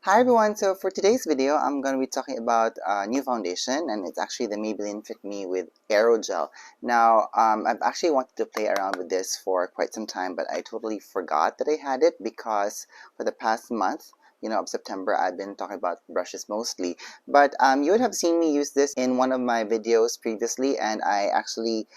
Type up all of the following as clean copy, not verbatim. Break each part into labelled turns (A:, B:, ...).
A: Hi everyone, so for today's video, I'm going to be talking about a new foundation, and it's actually the Maybelline Fit Me with Aerogel. Now, I've actually wanted to play around with this for quite some time, but I totally forgot that I had it because for the past month, of September, I've been talking about brushes mostly. But you would have seen me use this in one of my videos previously, and I actually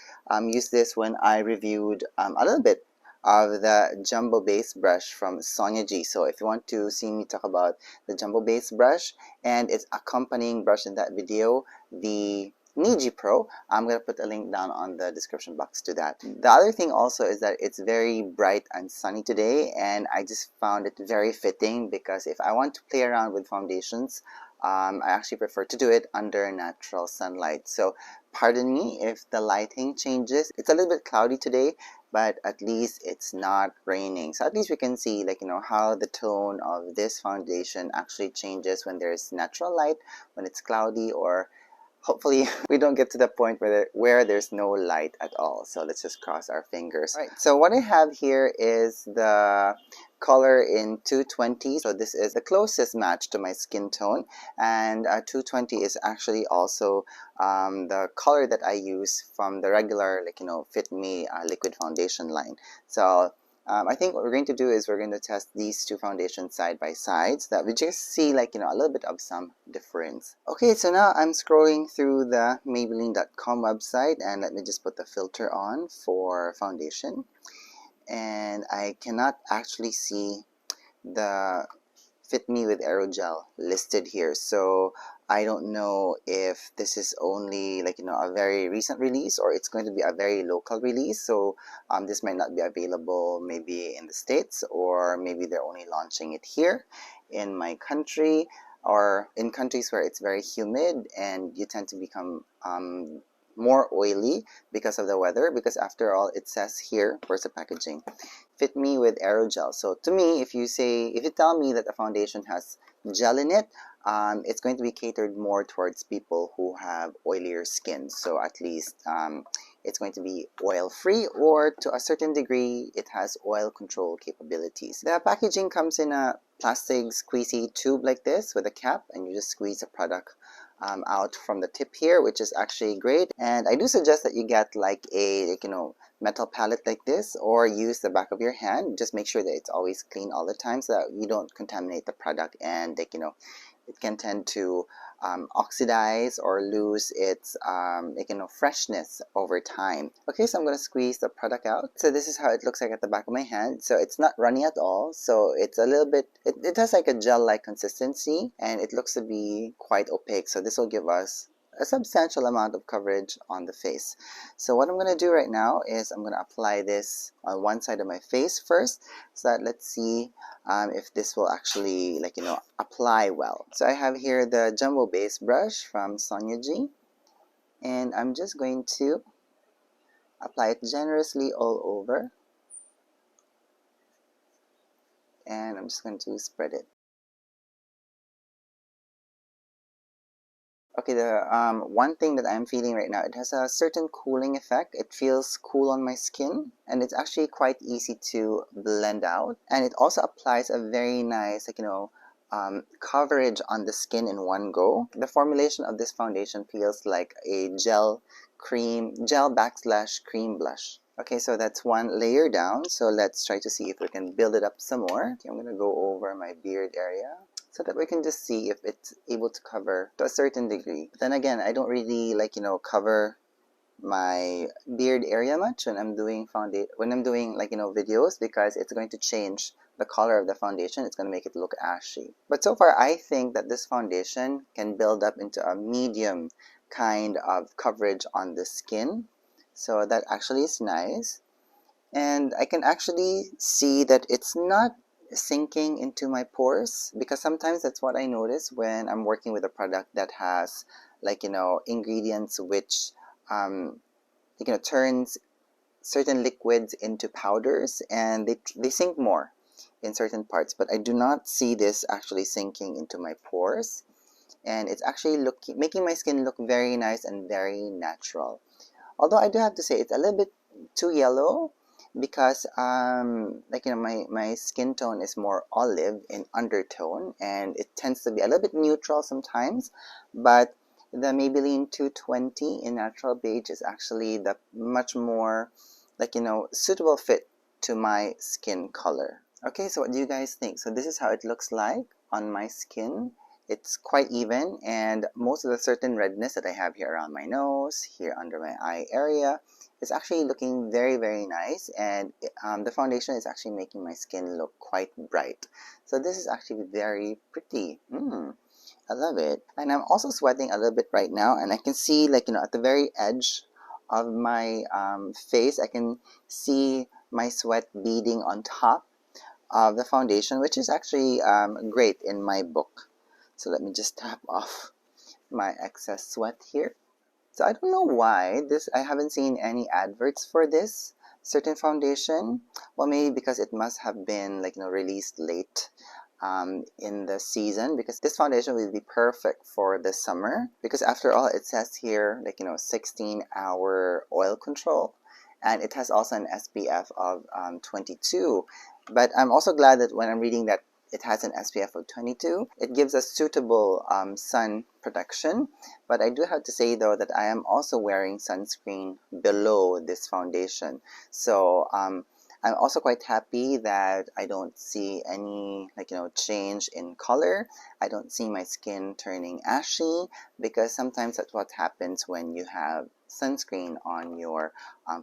A: used this when I reviewed a little bit of the jumbo base brush from Sonia G. So if you want to see me talk about the jumbo base brush and its accompanying brush in that video, the Niji Pro, I'm going to put a link down on the description box to that. The other thing also is that it's very bright and sunny today, and I just found it very fitting because if I want to play around with foundations, I actually prefer to do it under natural sunlight. So pardon me if the lighting changes. It's a little bit cloudy today, but at least it's not raining, so at least we can see how the tone of this foundation actually changes when there's natural light, when it's cloudy, or hopefully we don't get to the point where there's no light at all. So let's just cross our fingers. All right, so what I have here is the color in 220. So this is the closest match to my skin tone, and 220 is actually also the color that I use from the regular Fit Me liquid foundation line. So I think what we're going to do is we're going to test these two foundations side by side so that we just see a little bit of some difference. Okay, so now I'm scrolling through the Maybelline.com website, and let me just put the filter on for foundation. And I cannot actually see the Fit Me with Aerogel listed here, so I don't know if this is only a very recent release or it's going to be a very local release. So this might not be available maybe in the States, or maybe they're only launching it here in my country, or in countries where it's very humid and you tend to become more oily because of the weather, because after all it says here, where's the packaging, Fit Me with Aerogel. So to me, if you tell me that the foundation has gel in it, it's going to be catered more towards people who have oilier skin. So at least it's going to be oil free, or to a certain degree it has oil control capabilities. The packaging comes in a plastic squeezy tube like this with a cap, and you just squeeze the product out from the tip here, which is actually great. And I do suggest that you get a metal palette like this, or use the back of your hand. Just make sure that it's always clean all the time so that you don't contaminate the product, and it can tend to oxidize or lose its freshness over time. Okay, so I'm going to squeeze the product out. So this is how it looks like at the back of my hand. So it's not runny at all, so it's a little bit, it has like a gel-like consistency, and it looks to be quite opaque. So this will give us a substantial amount of coverage on the face. So what I'm going to do right now is I'm going to apply this on one side of my face first, so that let's see if this will actually apply well. So I have here the jumbo base brush from Sonia G, and I'm just going to apply it generously all over, and I'm just going to spread it. Okay, the one thing that I'm feeling right now, it has a certain cooling effect. It feels cool on my skin, and it's actually quite easy to blend out. And it also applies a very nice, coverage on the skin in one go. The formulation of this foundation feels like a gel backslash cream blush. Okay, so that's one layer down. So let's try to see if we can build it up some more. Okay, I'm gonna go over my beard area so that we can just see if it's able to cover to a certain degree. But then again, I don't really cover my beard area much when I'm doing videos, because it's going to change the color of the foundation. It's going to make it look ashy. But so far, I think that this foundation can build up into a medium kind of coverage on the skin. So that actually is nice. And I can actually see that it's not sinking into my pores, because sometimes that's what I notice when I'm working with a product that has ingredients which turns certain liquids into powders, and they sink more in certain parts. But I do not see this actually sinking into my pores, and it's actually making my skin look very nice and very natural. Although I do have to say it's a little bit too yellow, because my skin tone is more olive in undertone, and it tends to be a little bit neutral sometimes, but the Maybelline 220 in natural beige is actually the much more suitable fit to my skin color. Okay, so what do you guys think? So this is how it looks like on my skin. It's quite even, and most of the certain redness that I have here around my nose, here under my eye area, is actually looking very, very nice, and the foundation is actually making my skin look quite bright. So this is actually very pretty. I love it. And I'm also sweating a little bit right now, and I can see at the very edge of my face, I can see my sweat beading on top of the foundation, which is actually great in my book. So let me just tap off my excess sweat here. So I don't know why I haven't seen any adverts for this certain foundation. Well, maybe because it must have been released late in the season, because this foundation will be perfect for the summer, because after all it says here 16-hour oil control, and it has also an SPF of 22. But I'm also glad that when I'm reading that it has an SPF of 22, it gives us suitable sun protection. But I do have to say though that I am also wearing sunscreen below this foundation, so I'm also quite happy that I don't see any change in color. I don't see my skin turning ashy, because sometimes that's what happens when you have sunscreen on your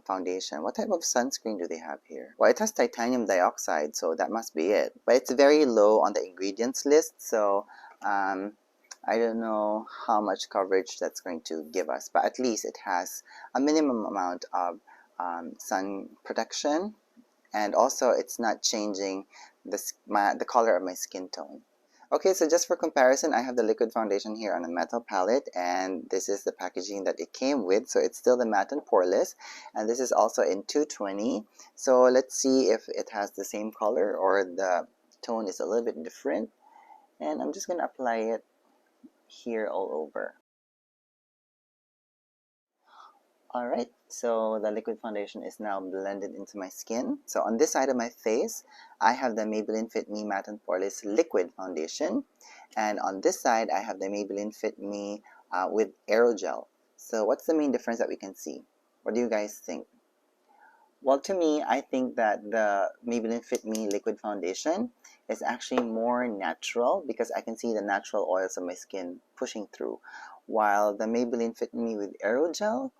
A: foundation. What type of sunscreen do they have here? Well, it has titanium dioxide, so that must be it. But it's very low on the ingredients list, so I don't know how much coverage that's going to give us, but at least it has a minimum amount of sun protection, and also it's not changing the color of my skin tone. Okay, so just for comparison, I have the liquid foundation here on a metal palette, and this is the packaging that it came with. So it's still the matte and poreless, and this is also in 220. So let's see if it has the same color or the tone is a little bit different. And I'm just going to apply it here all over. Alright, so the liquid foundation is now blended into my skin. So on this side of my face, I have the Maybelline Fit Me Matte and Poreless Liquid Foundation. And on this side, I have the Maybelline Fit Me with Aerogel. So what's the main difference that we can see? What do you guys think? Well, to me, I think that the Maybelline Fit Me Liquid Foundation is actually more natural, because I can see the natural oils of my skin pushing through. While the Maybelline Fit Me with Aerogel,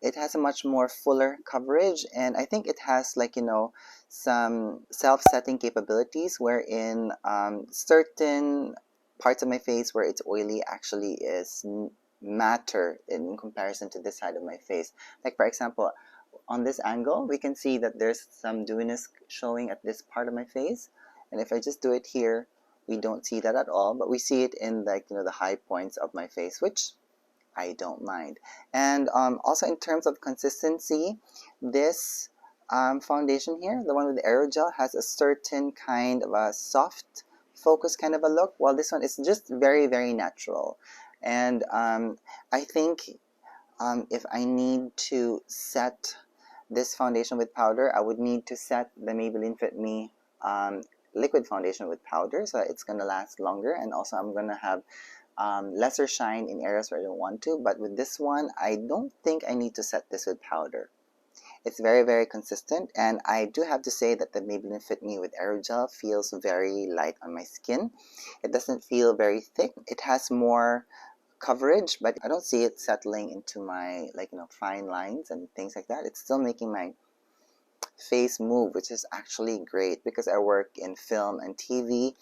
A: it has a much more fuller coverage, and I think it has some self-setting capabilities, wherein certain parts of my face where it's oily actually is matter in comparison to this side of my face. Like for example, on this angle, we can see that there's some dewiness showing at this part of my face, and if I just do it here, we don't see that at all, but we see it in the high points of my face, which I don't mind. And also in terms of consistency, this foundation here, the one with the Aerogel, has a certain kind of a soft focus kind of a look, while this one is just very, very natural. And I think if I need to set this foundation with powder, I would need to set the Maybelline Fit Me liquid foundation with powder, so it's going to last longer, and also I'm going to have lesser shine in areas where I don't want to. But with this one, I don't think I need to set this with powder. It's very, very consistent, and I do have to say that the Maybelline Fit Me with Aerogel feels very light on my skin. It doesn't feel very thick. It has more coverage, but I don't see it settling into my fine lines and things like that. It's still making my face move, which is actually great, because I work in film and TV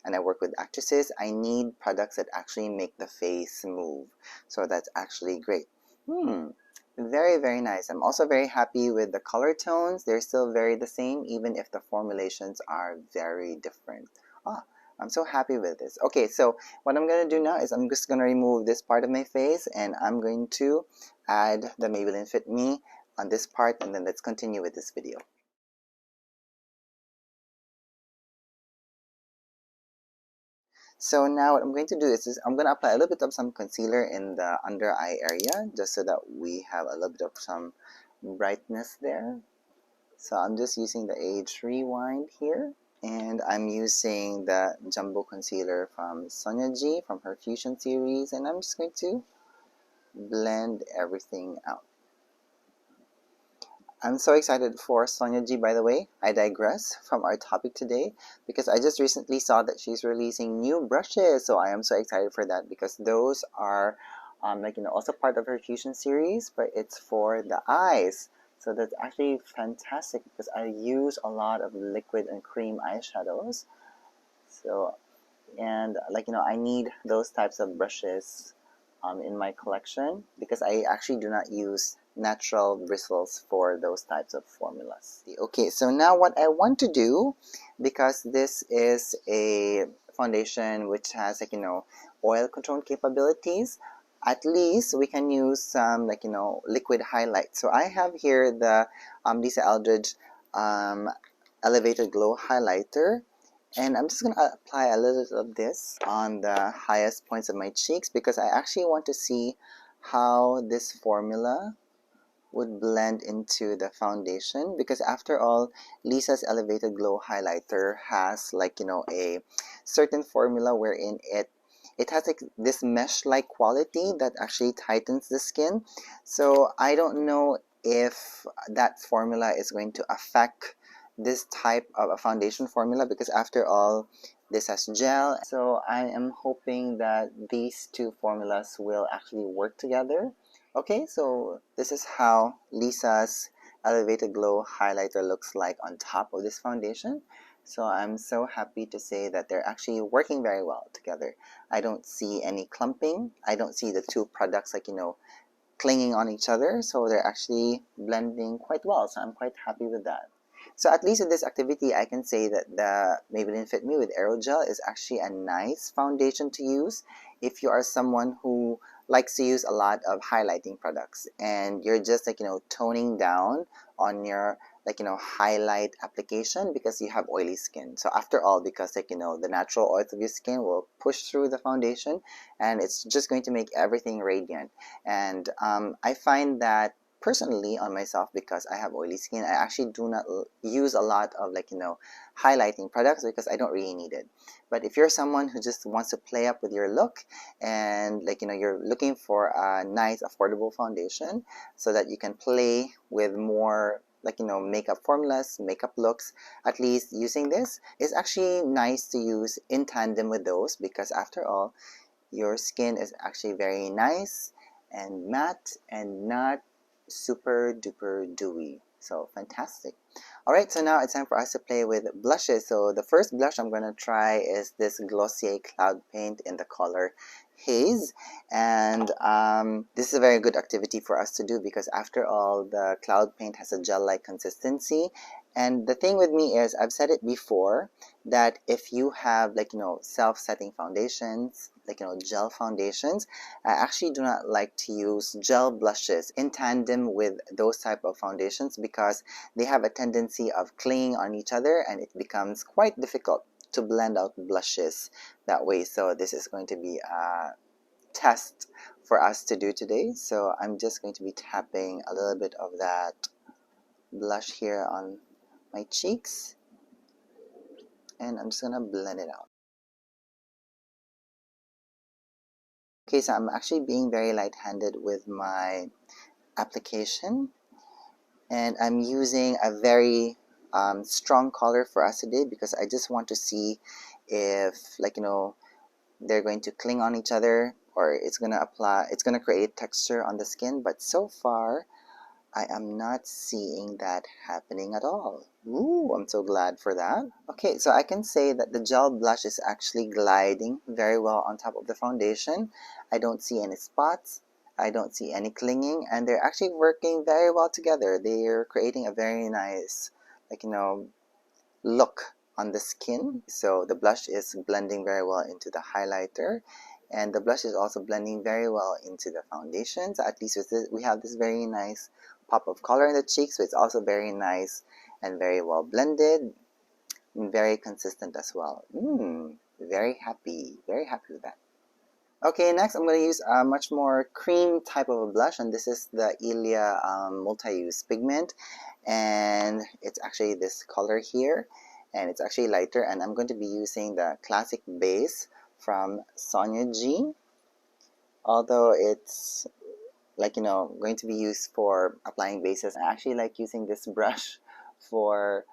A: and I work with actresses. I need products that actually make the face move, so that's actually great. Very, very nice. I'm also very happy with the color tones. They're still very the same, even if the formulations are very different. I'm so happy with this. Okay, so what I'm going to do now is I'm just going to remove this part of my face, and I'm going to add the Maybelline Fit Me on this part, and then let's continue with this video. So now what I'm going to do is I'm going to apply a little bit of some concealer in the under eye area, just so that we have a little bit of some brightness there. So I'm just using the Age Rewind here. And I'm using the Jumbo Concealer from Sonia G from her Fusion series. And I'm just going to blend everything out. I'm so excited for Sonia G, by the way. I digress from our topic today because I just recently saw that she's releasing new brushes. So I am so excited for that because those are also part of her Fusion series, but it's for the eyes. So that's actually fantastic because I use a lot of liquid and cream eyeshadows. So, and I need those types of brushes in my collection because I actually do not use natural bristles for those types of formulas. Okay, so now what I want to do, because this is a foundation which has oil control capabilities, at least we can use some liquid highlight. So I have here the Lisa Eldridge Elevated Glow Highlighter. And I'm just going to apply a little of this on the highest points of my cheeks because I actually want to see how this formula would blend into the foundation, because after all, Lisa's Elevated Glow Highlighter has a certain formula wherein it has this mesh-like quality that actually tightens the skin. So I don't know if that formula is going to affect this type of a foundation formula, because after all, this has gel. So I am hoping that these two formulas will actually work together. Okay, so this is how Lisa's Elevated Glow Highlighter looks like on top of this foundation. So I'm so happy to say that they're actually working very well together. I don't see any clumping. I don't see the two products clinging on each other. So they're actually blending quite well. So I'm quite happy with that. So at least in this activity, I can say that the Maybelline Fit Me with Aerogel is actually a nice foundation to use if you are someone who likes to use a lot of highlighting products and you're just toning down on your highlight application because you have oily skin. So after all, because the natural oils of your skin will push through the foundation and it's just going to make everything radiant. And I find that personally on myself, because I have oily skin, I actually do not use a lot of highlighting products because I don't really need it. But if you're someone who just wants to play up with your look and you're looking for a nice affordable foundation so that you can play with more makeup formulas, makeup looks, at least using this is actually nice to use in tandem with those, because after all, your skin is actually very nice and matte and not super duper dewy. So fantastic. Alright, so now it's time for us to play with blushes. So the first blush I'm going to try is this Glossier Cloud Paint in the color Haze. And this is a very good activity for us to do because after all, the cloud paint has a gel-like consistency. And the thing with me is, I've said it before, that if you have self-setting foundations, gel foundations, I actually do not like to use gel blushes in tandem with those type of foundations because they have a tendency of clinging on each other and it becomes quite difficult to blend out blushes that way. So this is going to be a test for us to do today. So I'm just going to be tapping a little bit of that blush here on my cheeks and I'm just gonna blend it out. Okay, so I'm actually being very light-handed with my application and I'm using a very strong color for us today because I just want to see if they're going to cling on each other or it's gonna create texture on the skin. But so far I am not seeing that happening at all. Ooh, I'm so glad for that. Okay, so I can say that the gel blush is actually gliding very well on top of the foundation. I don't see any spots. I don't see any clinging, and they're actually working very well together. They're creating a very nice, look on the skin. So the blush is blending very well into the highlighter, and the blush is also blending very well into the foundation. So at least with this, we have this very nice pop of color in the cheeks, so it's also very nice and very well blended and very consistent as well. Very happy with that. Okay, next I'm going to use a much more cream type of a blush, and this is the Ilia multi-use pigment, and it's actually this color here, and it's actually lighter, and I'm going to be using the classic base from Sonia G, although it's like, going to be used for applying bases. I actually like using this brush for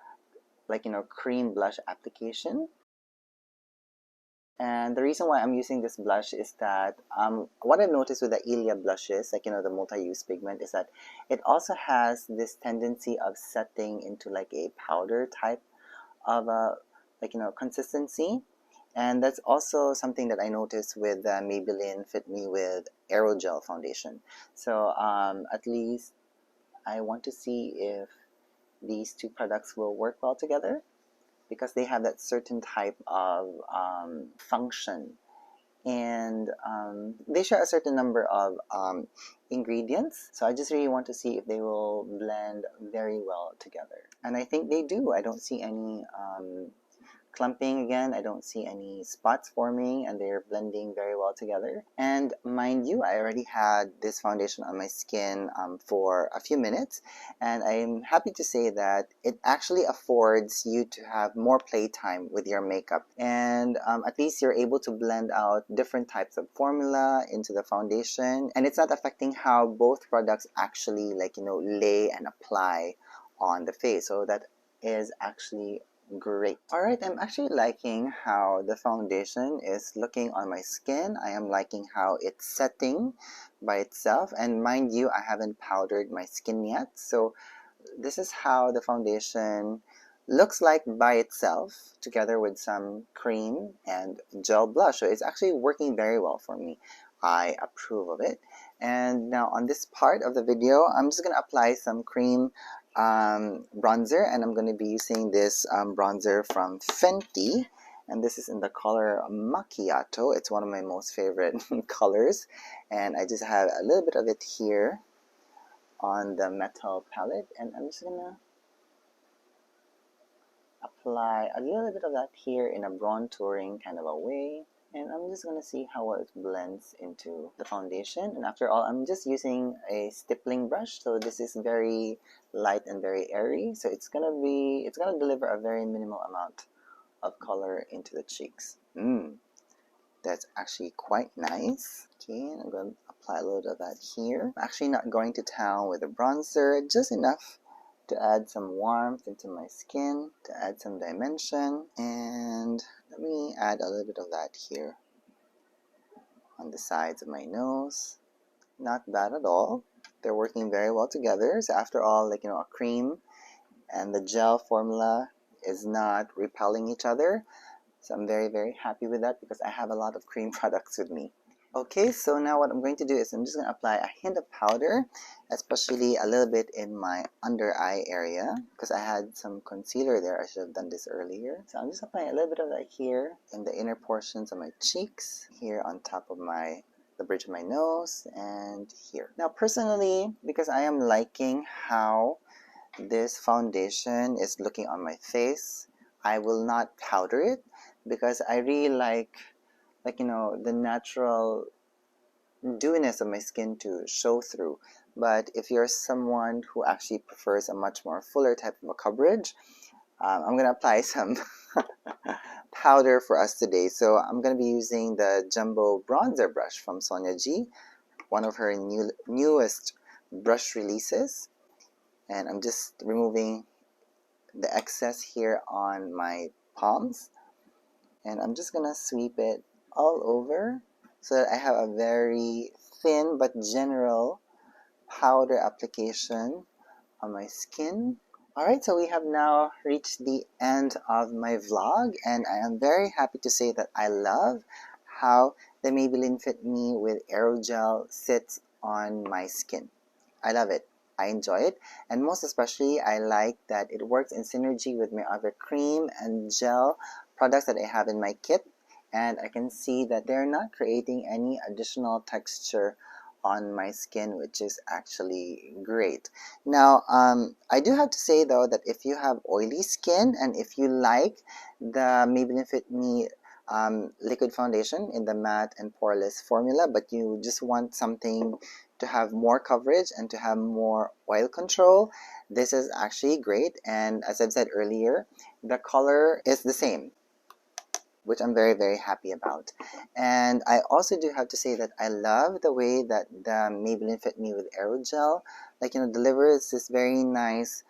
A: like, cream blush application. And the reason why I'm using this blush is that what I've noticed with the Ilia blushes, like, the multi-use pigment, is that it also has this tendency of setting into like a powder type of a, like, consistency. And that's also something that I noticed with the Maybelline Fit Me with Aerogel foundation. So at least I want to see if these two products will work well together, because they have that certain type of function, and they share a certain number of ingredients. So I just really want to see if they will blend very well together, and I think they do. I don't see any clumping again. I don't see any spots forming, and they're blending very well together. And mind you, I already had this foundation on my skin for a few minutes, and I'm happy to say that it actually affords you to have more playtime with your makeup, and at least you're able to blend out different types of formula into the foundation, and it's not affecting how both products actually, like, lay and apply on the face. So that is actually great. Alright, I'm actually liking how the foundation is looking on my skin. I am liking how it's setting by itself, and mind you, I haven't powdered my skin yet, so this is how the foundation looks like by itself together with some cream and gel blush. So it's actually working very well for me. I approve of it. And now on this part of the video, I'm just going to apply some cream bronzer, and I'm going to be using this bronzer from Fenty, and this is in the color Macchiato. It's one of my most favorite colors, and I just have a little bit of it here on the metal palette, and I'm just gonna apply a little bit of that here in a bronzing kind of a way, and I'm just gonna see how well it blends into the foundation. And after all, I'm just using a stippling brush, so this is very light and very airy, so it's gonna deliver a very minimal amount of color into the cheeks. That's actually quite nice. Okay, I'm going to apply a little of that here. I'm actually not going to town with a bronzer, just enough to add some warmth into my skin, to add some dimension. And let me add a little bit of that here on the sides of my nose. Not bad at all. They're working very well together. So after all, like, a cream and the gel formula is not repelling each other. So I'm very, very happy with that, because I have a lot of cream products with me. Okay, so now what I'm going to do is I'm just going to apply a hint of powder, especially a little bit in my under eye area, because I had some concealer there. I should have done this earlier. So I'm just applying a little bit of that here in the inner portions of my cheeks, here on top of the bridge of my nose, and here. Now personally, because I am liking how this foundation is looking on my face, I will not powder it, because I really like the natural dewiness of my skin to show through. But if you're someone who actually prefers a much more fuller type of a coverage, I'm going to apply some powder for us today. So I'm going to be using the Jumbo Bronzer brush from Sonia G, one of her newest brush releases. And I'm just removing the excess here on my palms, and I'm just gonna sweep it all over so that I have a very thin but general powder application on my skin. Alright, so we have now reached the end of my vlog, and I am very happy to say that I love how the Maybelline Fit Me with Aerogel sits on my skin. I love it. I enjoy it, and most especially I like that it works in synergy with my other cream and gel products that I have in my kit, and I can see that they're not creating any additional texture on my skin, which is actually great. Now I do have to say though that if you have oily skin and if you like the Maybelline Fit Me liquid foundation in the matte and poreless formula, but you just want something to have more coverage and to have more oil control, this is actually great. And as I've said earlier, the color is the same, which I'm very, very happy about. And I also do have to say that I love the way that the Maybelline Fit Me with Aerogel, delivers this very nice,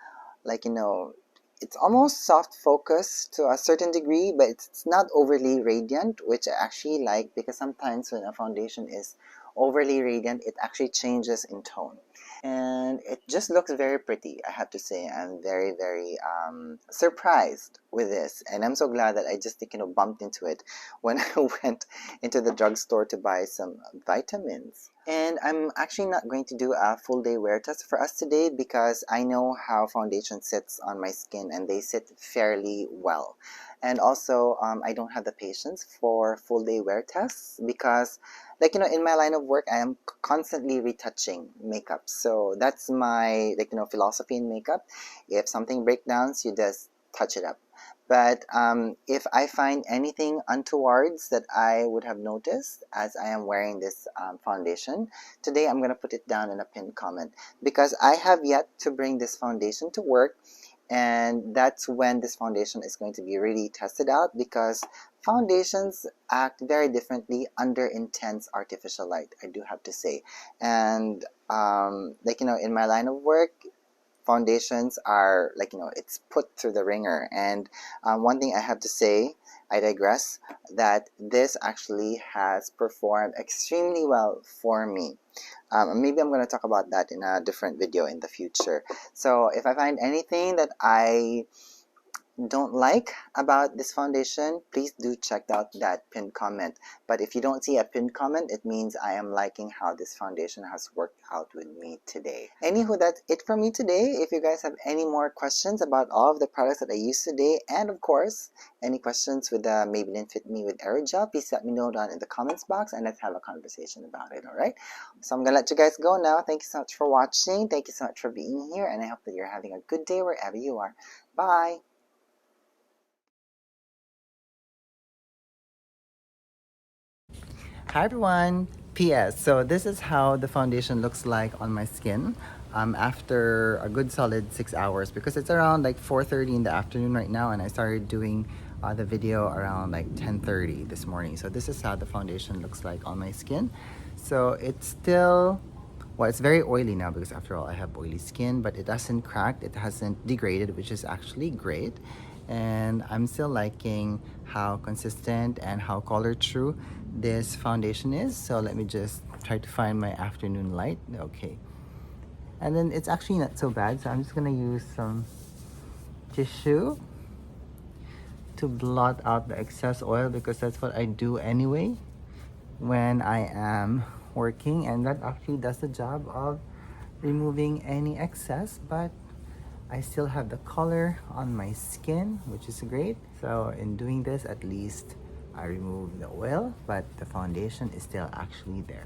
A: it's almost soft focus to a certain degree, but it's not overly radiant, which I actually like, because sometimes when a foundation is overly radiant, it actually changes in tone. And it just looks very pretty, I have to say. I'm very, very surprised with this, and I'm so glad that I just bumped into it when I went into the drugstore to buy some vitamins. And I'm actually not going to do a full day wear test for us today, because I know how foundation sits on my skin, and they sit fairly well. And also, I don't have the patience for full day wear tests, because in my line of work, I am constantly retouching makeup. So that's my philosophy in makeup. If something breaks down, you just touch it up. But if I find anything untowards that I would have noticed as I am wearing this foundation, today I'm going to put it down in a pinned comment, because I have yet to bring this foundation to work, and that's when this foundation is going to be really tested out, because foundations act very differently under intense artificial light, I do have to say. And in my line of work, foundations are it's put through the ringer. And one thing I have to say, I digress, that this actually has performed extremely well for me. Maybe I'm going to talk about that in a different video in the future. So if I find anything that I don't like about this foundation, please do check out that pinned comment. But if you don't see a pinned comment, it means I am liking how this foundation has worked out with me today. Anywho, that's it for me today. If you guys have any more questions about all of the products that I used today, and of course any questions with the Maybelline Fit Me with Aerogel, please let me know down in the comments box, and let's have a conversation about it. Alright, so I'm gonna let you guys go now. Thank you so much for watching. Thank you so much for being here, and I hope that you're having a good day wherever you are. Bye. Hi everyone! PS, so this is how the foundation looks like on my skin after a good solid 6 hours, because it's around 4:30 in the afternoon right now, and I started doing the video around 10:30 this morning. So this is how the foundation looks like on my skin. So it's still, well, it's very oily now, because after all I have oily skin, but it hasn't cracked, it hasn't degraded, which is actually great. And I'm still liking how consistent and how color true this foundation is. So let me just try to find my afternoon light. Okay, and then it's actually not so bad, so I'm just gonna use some tissue to blot out the excess oil, because that's what I do anyway when I am working, and that actually does the job of removing any excess. But I still have the color on my skin, which is great. So in doing this, at least I removed the oil, but the foundation is still actually there.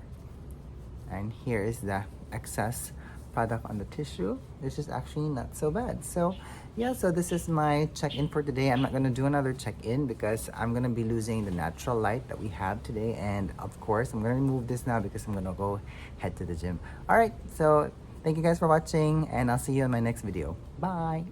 A: And here is the excess product on the tissue, which is actually not so bad. So yeah, so this is my check-in for today. I'm not going to do another check-in, because I'm going to be losing the natural light that we have today. And of course, I'm going to remove this now, because I'm going to go head to the gym. All right, so thank you guys for watching, and I'll see you in my next video. Bye!